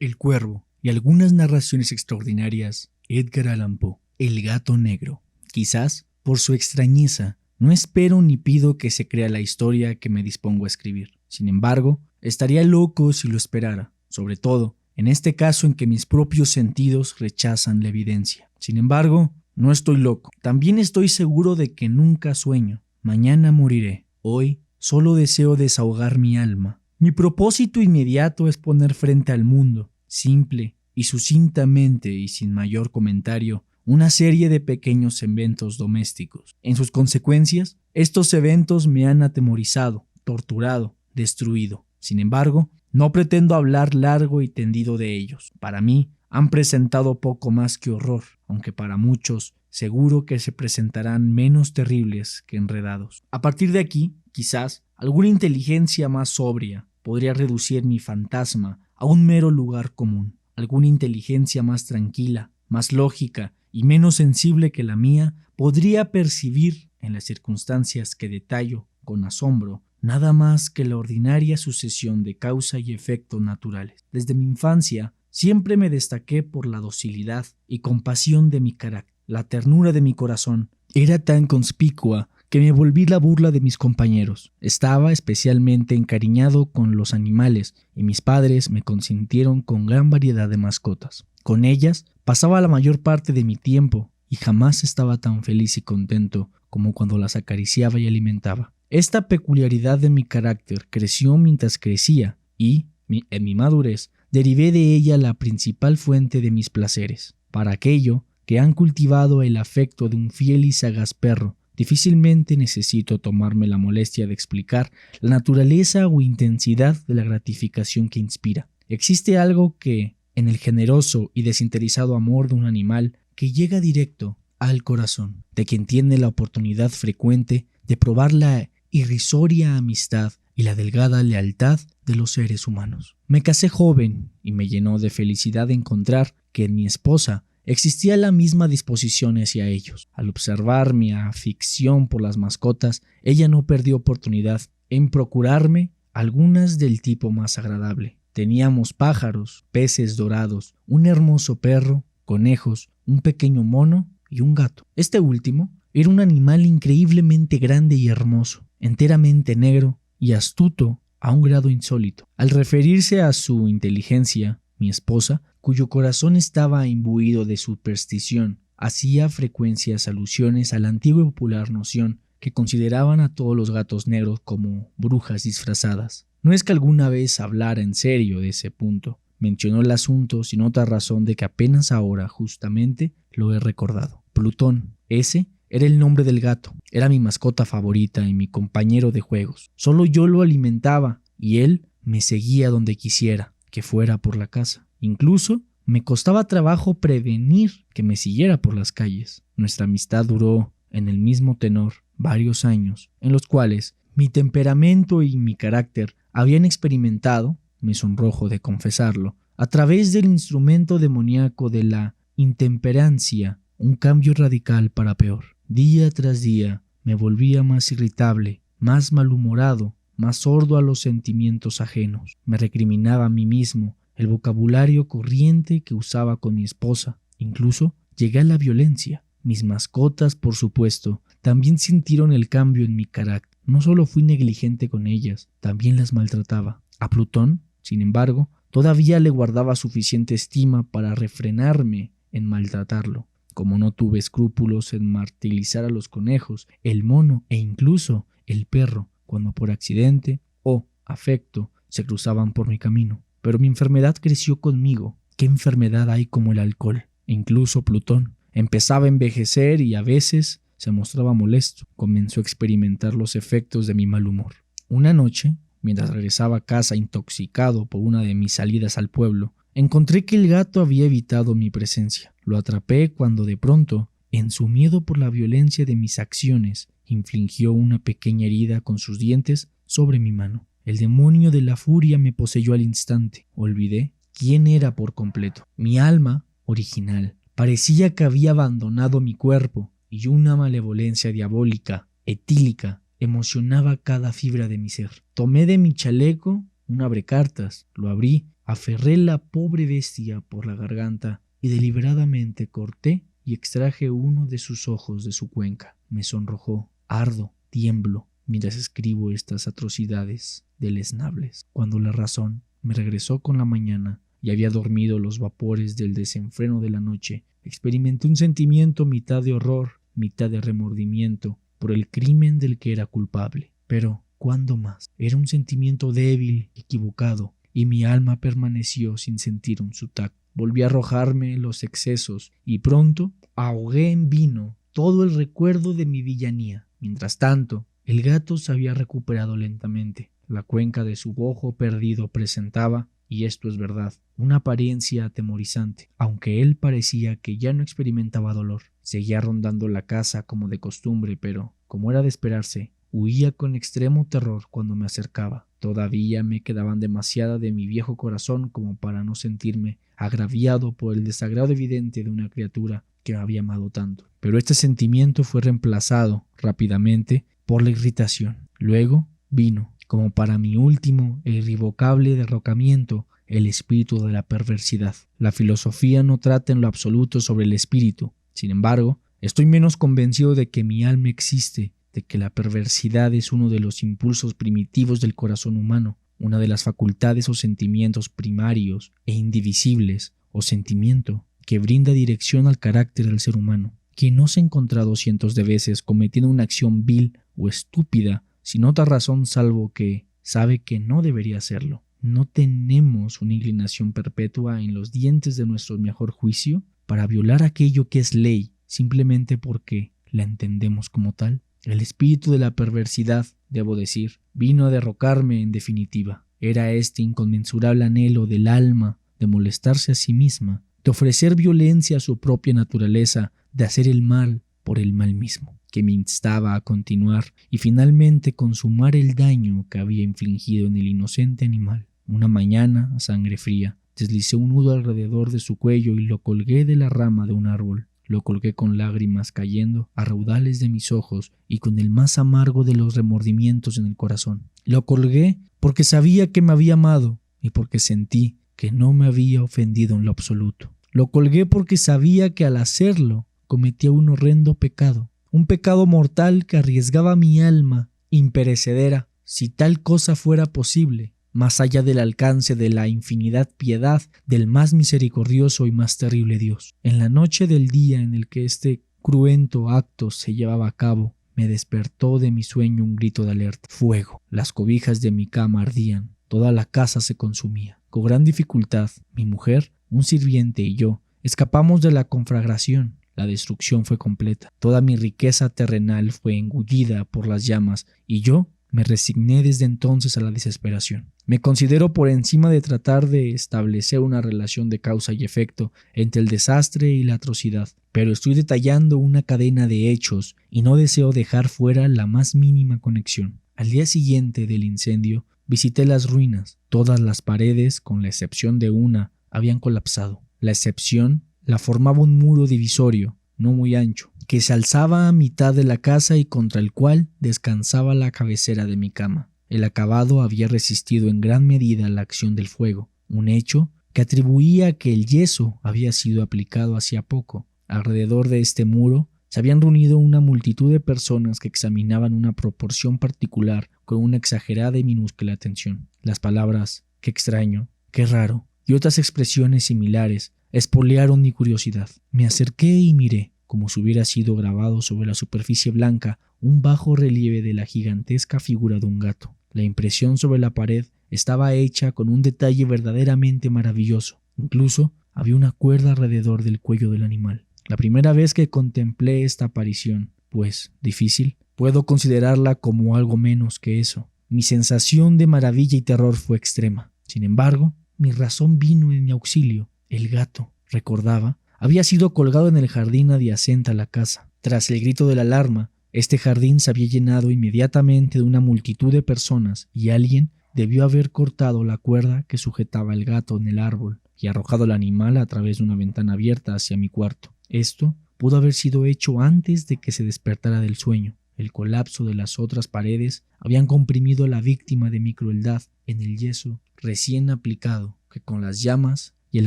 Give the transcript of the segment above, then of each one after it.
El Cuervo y algunas narraciones extraordinarias. Edgar Allan Poe. El gato negro. Quizás, por su extrañeza, no espero ni pido que se crea la historia que me dispongo a escribir. Sin embargo, estaría loco si lo esperara, sobre todo en este caso en que mis propios sentidos rechazan la evidencia. Sin embargo, no estoy loco. También estoy seguro de que nunca sueño. Mañana moriré. Hoy solo deseo desahogar mi alma. Mi propósito inmediato es poner frente al mundo, simple y sucintamente y sin mayor comentario, una serie de pequeños eventos domésticos. En sus consecuencias, estos eventos me han atemorizado, torturado, destruido. Sin embargo, no pretendo hablar largo y tendido de ellos. Para mí, han presentado poco más que horror, aunque para muchos seguro que se presentarán menos terribles que enredados. A partir de aquí, quizás, alguna inteligencia más sobria podría reducir mi fantasma a un mero lugar común. Alguna inteligencia más tranquila, más lógica y menos sensible que la mía podría percibir, en las circunstancias que detallo con asombro, nada más que la ordinaria sucesión de causa y efecto naturales. Desde mi infancia siempre me destaqué por la docilidad y compasión de mi carácter. La ternura de mi corazón era tan conspicua que me volví la burla de mis compañeros. Estaba especialmente encariñado con los animales y mis padres me consintieron con gran variedad de mascotas. Con ellas pasaba la mayor parte de mi tiempo y jamás estaba tan feliz y contento como cuando las acariciaba y alimentaba. Esta peculiaridad de mi carácter creció mientras crecía y, en mi madurez, derivé de ella la principal fuente de mis placeres. Para aquello que han cultivado el afecto de un fiel y sagaz perro, difícilmente necesito tomarme la molestia de explicar la naturaleza o intensidad de la gratificación que inspira. Existe algo que, en el generoso y desinteresado amor de un animal que llega directo al corazón, de quien tiene la oportunidad frecuente de probar la irrisoria amistad y la delgada lealtad de los seres humanos. Me casé joven y me llenó de felicidad encontrar que en mi esposa existía la misma disposición hacia ellos. Al observar mi afición por las mascotas, ella no perdió oportunidad en procurarme algunas del tipo más agradable. Teníamos pájaros, peces dorados, un hermoso perro, conejos, un pequeño mono y un gato. Este último era un animal increíblemente grande y hermoso, enteramente negro y astuto a un grado insólito. Al referirse a su inteligencia, mi esposa, cuyo corazón estaba imbuido de superstición, hacía frecuentes alusiones a la antigua y popular noción que consideraban a todos los gatos negros como brujas disfrazadas. No es que alguna vez hablara en serio de ese punto. Mencionó el asunto sin otra razón de que apenas ahora, justamente, lo he recordado. Plutón, ese era el nombre del gato. Era mi mascota favorita y mi compañero de juegos. Solo yo lo alimentaba y él me seguía donde quisiera que fuera por la casa. Incluso me costaba trabajo prevenir que me siguiera por las calles. Nuestra amistad duró, en el mismo tenor, varios años, en los cuales mi temperamento y mi carácter habían experimentado, me sonrojo de confesarlo, a través del instrumento demoníaco de la intemperancia, un cambio radical para peor. Día tras día me volvía más irritable, más malhumorado, más sordo a los sentimientos ajenos. Me recriminaba a mí mismo el vocabulario corriente que usaba con mi esposa. Incluso llegué a la violencia. Mis mascotas, por supuesto, también sintieron el cambio en mi carácter. No solo fui negligente con ellas, también las maltrataba. A Plutón, sin embargo, todavía le guardaba suficiente estima para refrenarme en maltratarlo. Como no tuve escrúpulos en martirizar a los conejos, el mono e incluso el perro, cuando por accidente o afecto se cruzaban por mi camino. Pero mi enfermedad creció conmigo. ¿Qué enfermedad hay como el alcohol? E incluso Plutón empezaba a envejecer y a veces se mostraba molesto. Comenzó a experimentar los efectos de mi mal humor. Una noche, mientras regresaba a casa intoxicado por una de mis salidas al pueblo, encontré que el gato había evitado mi presencia. Lo atrapé cuando de pronto, en su miedo por la violencia de mis acciones, infligió una pequeña herida con sus dientes sobre mi mano. El demonio de la furia me poseyó al instante. Olvidé quién era por completo. Mi alma original parecía que había abandonado mi cuerpo y una malevolencia diabólica, etílica, emocionaba cada fibra de mi ser. Tomé de mi chaleco un abrecartas, lo abrí, aferré la pobre bestia por la garganta y deliberadamente corté y extraje uno de sus ojos de su cuenca. Me sonrojó, ardo, tiemblo, mientras escribo estas atrocidades deleznables. Cuando la razón me regresó con la mañana y había dormido los vapores del desenfreno de la noche, experimenté un sentimiento mitad de horror, mitad de remordimiento por el crimen del que era culpable. Pero, ¿cuándo más? Era un sentimiento débil, equivocado, y mi alma permaneció sin sentir un sutac. Volví a arrojarme los excesos y pronto ahogué en vino todo el recuerdo de mi villanía. Mientras tanto, el gato se había recuperado lentamente. La cuenca de su ojo perdido presentaba, y esto es verdad, una apariencia atemorizante, aunque él parecía que ya no experimentaba dolor. Seguía rondando la casa como de costumbre, pero, como era de esperarse, huía con extremo terror cuando me acercaba. Todavía me quedaban demasiada de mi viejo corazón como para no sentirme agraviado por el desagrado evidente de una criatura que me había amado tanto. Pero este sentimiento fue reemplazado rápidamente por la irritación. Luego vino, como para mi último e irrevocable derrocamiento, el espíritu de la perversidad. La filosofía no trata en lo absoluto sobre el espíritu. Sin embargo, estoy menos convencido de que mi alma existe, de que la perversidad es uno de los impulsos primitivos del corazón humano, una de las facultades o sentimientos primarios e indivisibles, o sentimiento que brinda dirección al carácter del ser humano. Quien no se ha encontrado cientos de veces cometiendo una acción vil o estúpida sin otra razón salvo que sabe que no debería hacerlo. ¿No tenemos una inclinación perpetua en los dientes de nuestro mejor juicio para violar aquello que es ley simplemente porque la entendemos como tal? El espíritu de la perversidad, debo decir, vino a derrocarme en definitiva. Era este inconmensurable anhelo del alma de molestarse a sí misma, de ofrecer violencia a su propia naturaleza, de hacer el mal por el mal mismo, que me instaba a continuar y finalmente consumar el daño que había infligido en el inocente animal. Una mañana, a sangre fría, deslicé un nudo alrededor de su cuello y lo colgué de la rama de un árbol. Lo colgué con lágrimas cayendo a raudales de mis ojos y con el más amargo de los remordimientos en el corazón. Lo colgué porque sabía que me había amado y porque sentí que no me había ofendido en lo absoluto. Lo colgué porque sabía que al hacerlo cometía un horrendo pecado, un pecado mortal que arriesgaba mi alma imperecedera, si tal cosa fuera posible, más allá del alcance de la infinidad piedad del más misericordioso y más terrible Dios. En la noche del día en el que este cruento acto se llevaba a cabo, me despertó de mi sueño un grito de alerta. Fuego. Las cobijas de mi cama ardían. Toda la casa se consumía. Con gran dificultad, mi mujer, un sirviente y yo escapamos de la conflagración. La destrucción fue completa. Toda mi riqueza terrenal fue engullida por las llamas y yo me resigné desde entonces a la desesperación. Me considero por encima de tratar de establecer una relación de causa y efecto entre el desastre y la atrocidad, pero estoy detallando una cadena de hechos y no deseo dejar fuera la más mínima conexión. Al día siguiente del incendio, visité las ruinas. Todas las paredes, con la excepción de una, habían colapsado. La excepción la formaba un muro divisorio, no muy ancho, que se alzaba a mitad de la casa y contra el cual descansaba la cabecera de mi cama. El acabado había resistido en gran medida la acción del fuego, un hecho que atribuía a que el yeso había sido aplicado hacía poco. Alrededor de este muro se habían reunido una multitud de personas que examinaban una proporción particular con una exagerada y minúscula atención. Las palabras «qué extraño», «qué raro» y otras expresiones similares espolearon mi curiosidad. Me acerqué y miré, como si hubiera sido grabado sobre la superficie blanca, un bajo relieve de la gigantesca figura de un gato. La impresión sobre la pared estaba hecha con un detalle verdaderamente maravilloso. Incluso había una cuerda alrededor del cuello del animal. La primera vez que contemplé esta aparición, pues difícil, puedo considerarla como algo menos que eso. Mi sensación de maravilla y terror fue extrema. Sin embargo, mi razón vino en mi auxilio. El gato, recordaba, había sido colgado en el jardín adyacente a la casa. Tras el grito de la alarma, este jardín se había llenado inmediatamente de una multitud de personas y alguien debió haber cortado la cuerda que sujetaba el gato en el árbol y arrojado al animal a través de una ventana abierta hacia mi cuarto. Esto pudo haber sido hecho antes de que se despertara del sueño. el colapso de las otras paredes habían comprimido a la víctima de mi crueldad en el yeso recién aplicado, que con las llamas y el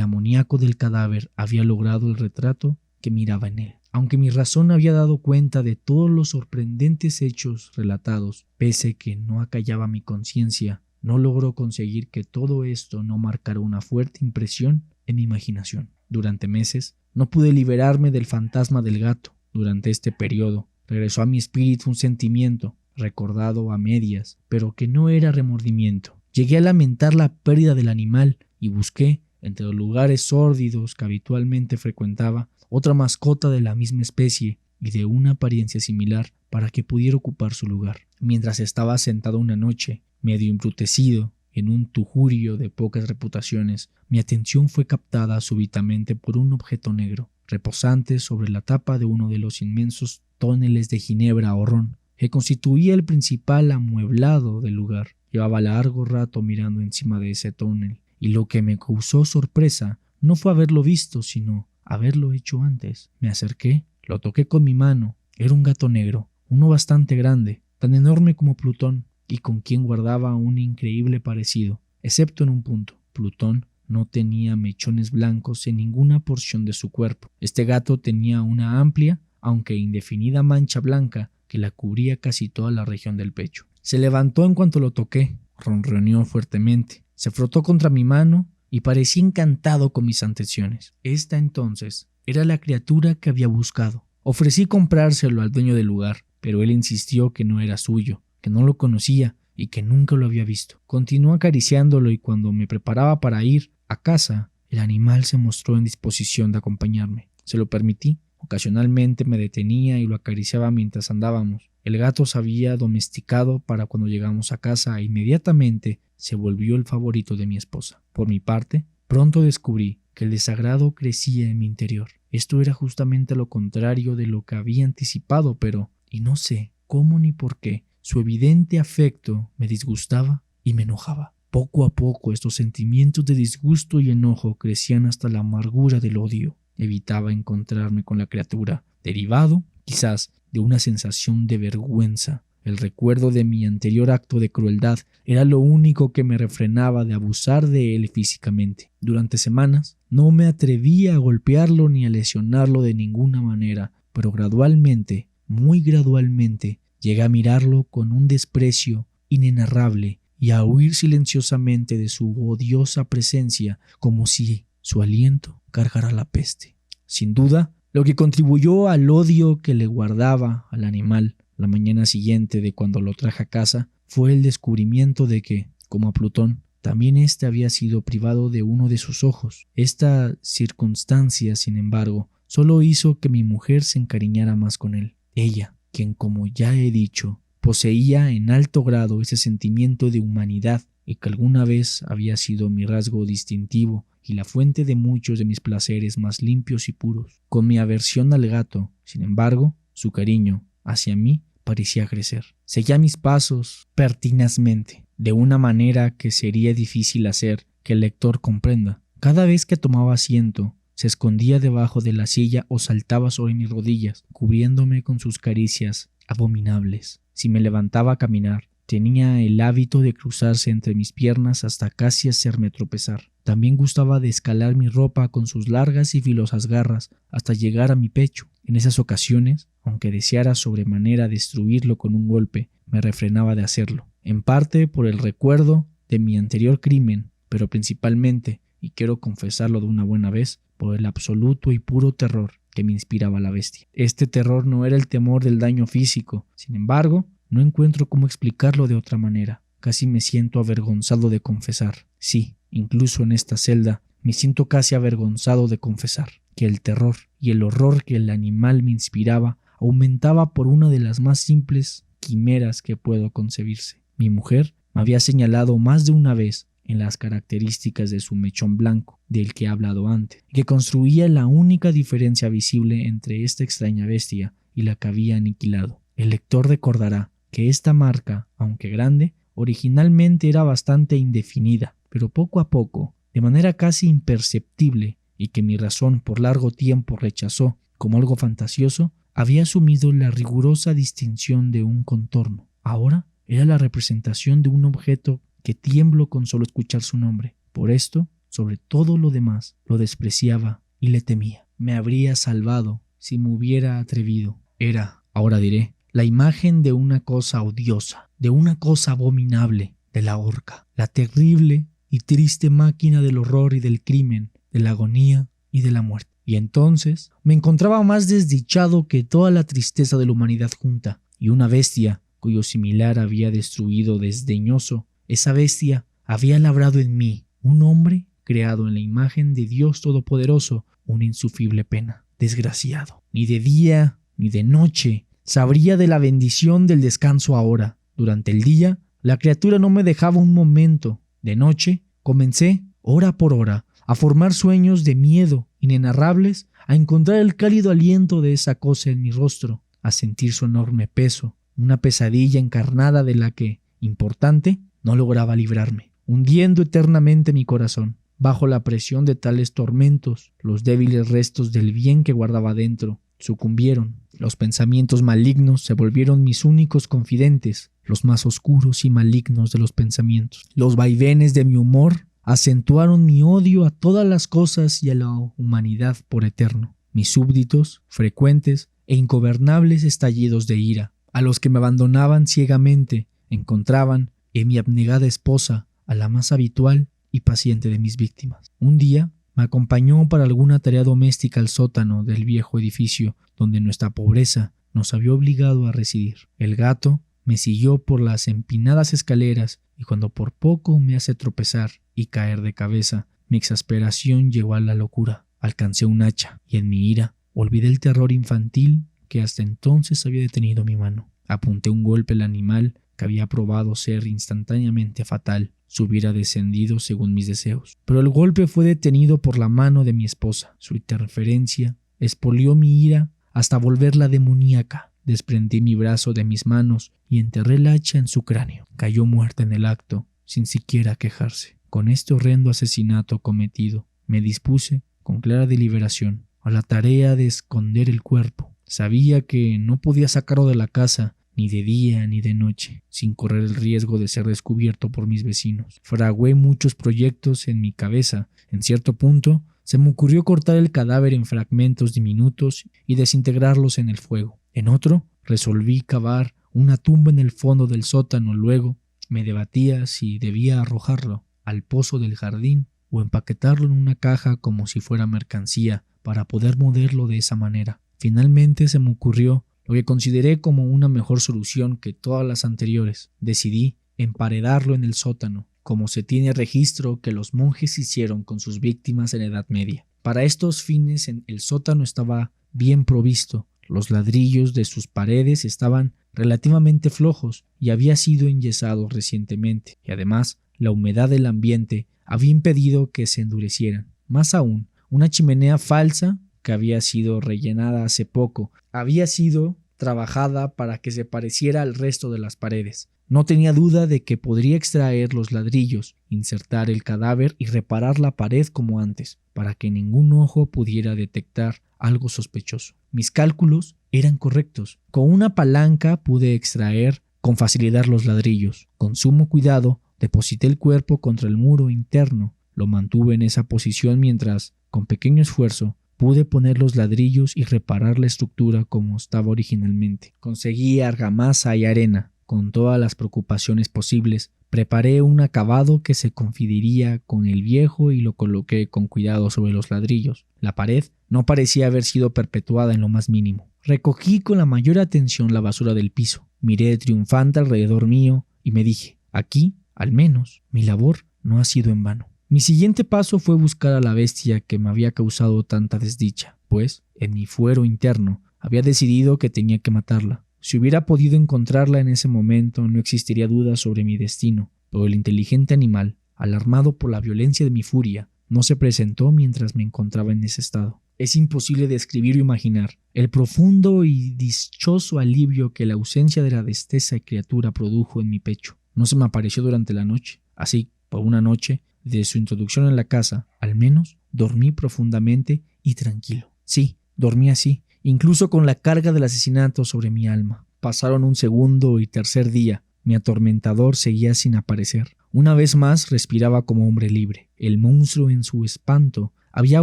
amoníaco del cadáver había logrado el retrato que miraba en él. Aunque mi razón había dado cuenta de todos los sorprendentes hechos relatados, pese que no acallaba mi conciencia, no logró conseguir que todo esto no marcara una fuerte impresión en mi imaginación. Durante meses no pude liberarme del fantasma del gato. Durante este periodo regresó a mi espíritu un sentimiento, recordado a medias, pero que no era remordimiento. Llegué a lamentar la pérdida del animal y busqué, entre los lugares sórdidos que habitualmente frecuentaba, otra mascota de la misma especie y de una apariencia similar para que pudiera ocupar su lugar. Mientras estaba sentado una noche, medio embrutecido, en un tujurio de pocas reputaciones, mi atención fue captada súbitamente por un objeto negro, reposante sobre la tapa de uno de los inmensos tóneles de ginebra o ron, que constituía el principal amueblado del lugar. Llevaba largo rato mirando encima de ese tónel, y lo que me causó sorpresa no fue haberlo visto, sino haberlo hecho antes. Me acerqué, lo toqué con mi mano. Era un gato negro, uno bastante grande, tan enorme como Plutón, y con quien guardaba un increíble parecido, excepto en un punto. Plutón no tenía mechones blancos en ninguna porción de su cuerpo. Este gato tenía una amplia, aunque indefinida mancha blanca que la cubría casi toda la región del pecho. Se levantó en cuanto lo toqué, ronroneó fuertemente, se frotó contra mi mano y parecía encantado con mis atenciones. Esta entonces era la criatura que había buscado. Ofrecí comprárselo al dueño del lugar, pero él insistió que no era suyo, que no lo conocía y que nunca lo había visto. Continuó acariciándolo y cuando me preparaba para ir a casa, el animal se mostró en disposición de acompañarme. Se lo permití. Ocasionalmente me detenía y lo acariciaba mientras andábamos. El gato se había domesticado para cuando llegamos a casa e inmediatamente se volvió el favorito de mi esposa. Por mi parte, pronto descubrí que el desagrado crecía en mi interior. Esto era justamente lo contrario de lo que había anticipado, pero, y no sé cómo ni por qué, su evidente afecto me disgustaba y me enojaba. Poco a poco estos sentimientos de disgusto y enojo crecían hasta la amargura del odio. Evitaba encontrarme con la criatura, derivado, quizás, de una sensación de vergüenza. El recuerdo de mi anterior acto de crueldad era lo único que me refrenaba de abusar de él físicamente. Durante semanas no me atrevía a golpearlo ni a lesionarlo de ninguna manera, pero gradualmente, muy gradualmente, llegué a mirarlo con un desprecio inenarrable y a huir silenciosamente de su odiosa presencia como si su aliento cargara la peste. Sin duda, lo que contribuyó al odio que le guardaba al animal la mañana siguiente de cuando lo traje a casa fue el descubrimiento de que, como a Plutón, también éste había sido privado de uno de sus ojos. Esta circunstancia, sin embargo, solo hizo que mi mujer se encariñara más con él. Ella, quien, como ya he dicho, poseía en alto grado ese sentimiento de humanidad y que alguna vez había sido mi rasgo distintivo y la fuente de muchos de mis placeres más limpios y puros. Con mi aversión al gato, sin embargo, su cariño hacia mí parecía crecer. Seguía mis pasos pertinazmente, de una manera que sería difícil hacer que el lector comprenda. Cada vez que tomaba asiento, se escondía debajo de la silla o saltaba sobre mis rodillas, cubriéndome con sus caricias abominables. Si me levantaba a caminar, tenía el hábito de cruzarse entre mis piernas hasta casi hacerme tropezar. También gustaba de escalar mi ropa con sus largas y filosas garras hasta llegar a mi pecho. En esas ocasiones, aunque deseara sobremanera destruirlo con un golpe, me refrenaba de hacerlo. En parte por el recuerdo de mi anterior crimen, pero principalmente, y quiero confesarlo de una buena vez, por el absoluto y puro terror que me inspiraba la bestia. Este terror no era el temor del daño físico. Sin embargo, no encuentro cómo explicarlo de otra manera. Casi me siento avergonzado de confesar. Sí, incluso en esta celda, me siento casi avergonzado de confesar que el terror y el horror que el animal me inspiraba aumentaba por una de las más simples quimeras que puedo concebirse. Mi mujer me había señalado más de una vez en las características de su mechón blanco, del que he hablado antes, que construía la única diferencia visible entre esta extraña bestia y la que había aniquilado. El lector recordará que esta marca, aunque grande, originalmente era bastante indefinida, pero poco a poco, de manera casi imperceptible, y que mi razón por largo tiempo rechazó como algo fantasioso, había asumido la rigurosa distinción de un contorno. Ahora era la representación de un objeto que tiemblo con solo escuchar su nombre. Por esto, sobre todo lo demás, lo despreciaba y le temía. Me habría salvado si me hubiera atrevido. Era, ahora diré, la imagen de una cosa odiosa, de una cosa abominable, de la horca, la terrible y triste máquina del horror y del crimen, de la agonía y de la muerte. Y entonces me encontraba más desdichado que toda la tristeza de la humanidad junta, y una bestia cuyo similar había destruido desdeñoso, esa bestia había labrado en mí, un hombre creado en la imagen de Dios Todopoderoso, una insufrible pena. Desgraciado, ni de día ni de noche sabría de la bendición del descanso ahora. Durante el día, la criatura no me dejaba un momento. De noche, comencé, hora por hora, a formar sueños de miedo inenarrables, a encontrar el cálido aliento de esa cosa en mi rostro, a sentir su enorme peso, una pesadilla encarnada de la que, importante, no lograba librarme, hundiendo eternamente mi corazón. Bajo la presión de tales tormentos, los débiles restos del bien que guardaba dentro sucumbieron. Los pensamientos malignos se volvieron mis únicos confidentes, los más oscuros y malignos de los pensamientos. Los vaivenes de mi humor acentuaron mi odio a todas las cosas y a la humanidad por eterno. Mis súbditos, frecuentes e ingobernables estallidos de ira, a los que me abandonaban ciegamente, encontraban en mi abnegada esposa a la más habitual y paciente de mis víctimas. Un día me acompañó para alguna tarea doméstica al sótano del viejo edificio donde nuestra pobreza nos había obligado a residir. El gato me siguió por las empinadas escaleras y cuando por poco me hace tropezar y caer de cabeza, mi exasperación llegó a la locura. Alcancé un hacha y en mi ira olvidé el terror infantil que hasta entonces había detenido mi mano. Apunté un golpe al animal que había probado ser instantáneamente fatal si hubiera descendido según mis deseos. Pero el golpe fue detenido por la mano de mi esposa. Su interferencia expolió mi ira hasta volverla demoníaca. Desprendí mi brazo de mis manos y enterré el hacha en su cráneo. Cayó muerta en el acto, sin siquiera quejarse. Con este horrendo asesinato cometido, me dispuse, con clara deliberación, a la tarea de esconder el cuerpo. Sabía que no podía sacarlo de la casa, ni de día ni de noche, sin correr el riesgo de ser descubierto por mis vecinos. Fragué muchos proyectos en mi cabeza. En cierto punto, se me ocurrió cortar el cadáver en fragmentos diminutos y desintegrarlos en el fuego. En otro, resolví cavar una tumba en el fondo del sótano. Luego, me debatía si debía arrojarlo al pozo del jardín o empaquetarlo en una caja como si fuera mercancía para poder moverlo de esa manera. Finalmente se me ocurrió lo que consideré como una mejor solución que todas las anteriores. Decidí emparedarlo en el sótano, como se tiene registro que los monjes hicieron con sus víctimas en la Edad Media. Para estos fines el sótano estaba bien provisto. Los ladrillos de sus paredes estaban relativamente flojos y había sido enyesado recientemente, y además la humedad del ambiente había impedido que se endurecieran. Más aún, una chimenea falsa que había sido rellenada hace poco había sido trabajada para que se pareciera al resto de las paredes. No tenía duda de que podría extraer los ladrillos, insertar el cadáver y reparar la pared como antes, para que ningún ojo pudiera detectar algo sospechoso. Mis cálculos eran correctos. Con una palanca pude extraer con facilidad los ladrillos. Con sumo cuidado deposité el cuerpo contra el muro interno. Lo mantuve en esa posición mientras, con pequeño esfuerzo, pude poner los ladrillos y reparar la estructura como estaba originalmente. Conseguí argamasa y arena. Con todas las preocupaciones posibles, preparé un acabado que se confundiría con el viejo y lo coloqué con cuidado sobre los ladrillos. La pared no parecía haber sido perpetuada en lo más mínimo. Recogí con la mayor atención la basura del piso. Miré triunfante alrededor mío y me dije, aquí, al menos, mi labor no ha sido en vano. Mi siguiente paso fue buscar a la bestia que me había causado tanta desdicha, pues, en mi fuero interno, había decidido que tenía que matarla. Si hubiera podido encontrarla en ese momento, no existiría duda sobre mi destino, pero el inteligente animal, alarmado por la violencia de mi furia, no se presentó mientras me encontraba en ese estado. Es imposible describir o imaginar el profundo y dichoso alivio que la ausencia de la destesa criatura produjo en mi pecho. No se me apareció durante la noche. Así, por una noche, de su introducción en la casa, al menos, dormí profundamente y tranquilo. Sí, dormí así, incluso con la carga del asesinato sobre mi alma. Pasaron un segundo y tercer día. Mi atormentador seguía sin aparecer. Una vez más respiraba como hombre libre. El monstruo, en su espanto, había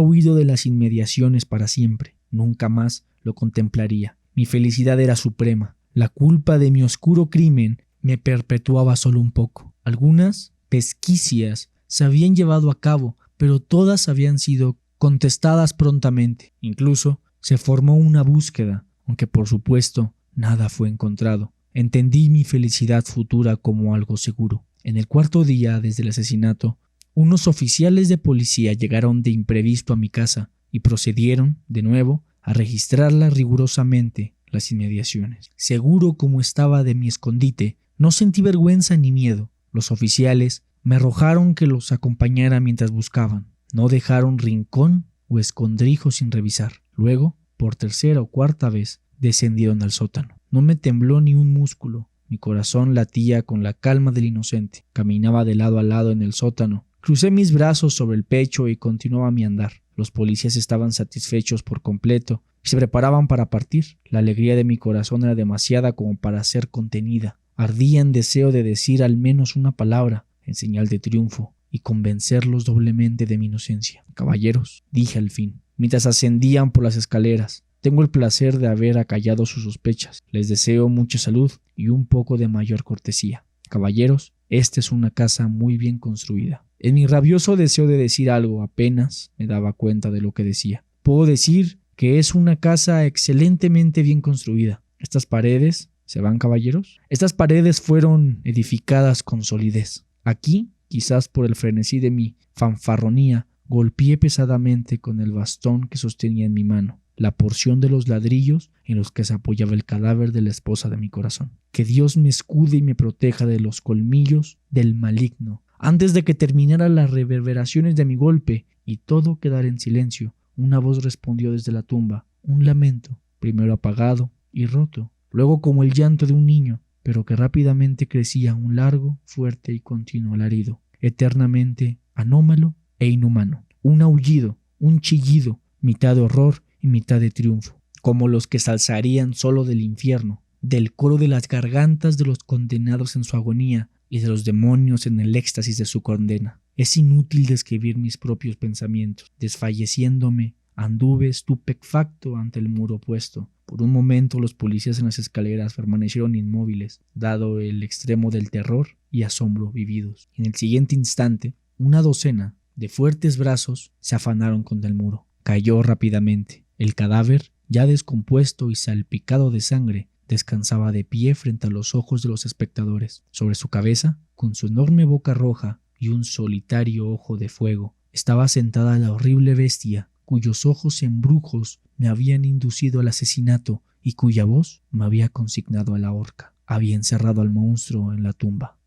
huido de las inmediaciones para siempre. Nunca más lo contemplaría. Mi felicidad era suprema. La culpa de mi oscuro crimen me perpetuaba solo un poco. Algunas pesquisas se habían llevado a cabo, pero todas habían sido contestadas prontamente. Incluso se formó una búsqueda, aunque por supuesto nada fue encontrado. Entendí mi felicidad futura como algo seguro. En el cuarto día desde el asesinato, unos oficiales de policía llegaron de imprevisto a mi casa y procedieron, de nuevo, a registrarla rigurosamente las inmediaciones. Seguro como estaba de mi escondite, no sentí vergüenza ni miedo. Los oficiales me arrojaron que los acompañara mientras buscaban. No dejaron rincón o escondrijo sin revisar. Luego, por tercera o cuarta vez, descendieron al sótano. No me tembló ni un músculo. Mi corazón latía con la calma del inocente. Caminaba de lado a lado en el sótano. Crucé mis brazos sobre el pecho y continuaba mi andar. Los policías estaban satisfechos por completo y se preparaban para partir. La alegría de mi corazón era demasiada como para ser contenida. Ardía en deseo de decir al menos una palabra en señal de triunfo y convencerlos doblemente de mi inocencia. Caballeros, dije al fin, mientras ascendían por las escaleras, tengo el placer de haber acallado sus sospechas. Les deseo mucha salud y un poco de mayor cortesía. Caballeros, esta es una casa muy bien construida. En mi rabioso deseo de decir algo apenas me daba cuenta de lo que decía. Puedo decir que es una casa excelentemente bien construida. Estas paredes, ¿se van, caballeros? Estas paredes fueron edificadas con solidez. Aquí, quizás por el frenesí de mi fanfarronía, golpeé pesadamente con el bastón que sostenía en mi mano la porción de los ladrillos en los que se apoyaba el cadáver de la esposa de mi corazón. Que Dios me escude y me proteja de los colmillos del maligno. Antes de que terminara las reverberaciones de mi golpe y todo quedara en silencio, una voz respondió desde la tumba, un lamento, primero apagado y roto, luego como el llanto de un niño, pero que rápidamente crecía un largo, fuerte y continuo alarido, eternamente anómalo e inhumano. Un aullido, un chillido, mitad de horror y mitad de triunfo, como los que se alzarían solo del infierno, del coro de las gargantas de los condenados en su agonía y de los demonios en el éxtasis de su condena. Es inútil describir mis propios pensamientos. Desfalleciéndome, anduve estupefacto ante el muro opuesto. Por un momento los policías en las escaleras permanecieron inmóviles, dado el extremo del terror y asombro vividos. En el siguiente instante, una docena de fuertes brazos se afanaron contra el muro. Cayó rápidamente. El cadáver, ya descompuesto y salpicado de sangre, descansaba de pie frente a los ojos de los espectadores. Sobre su cabeza, con su enorme boca roja y un solitario ojo de fuego, estaba sentada la horrible bestia cuyos ojos embrujos me habían inducido al asesinato y cuya voz me había consignado a la horca. Había encerrado al monstruo en la tumba.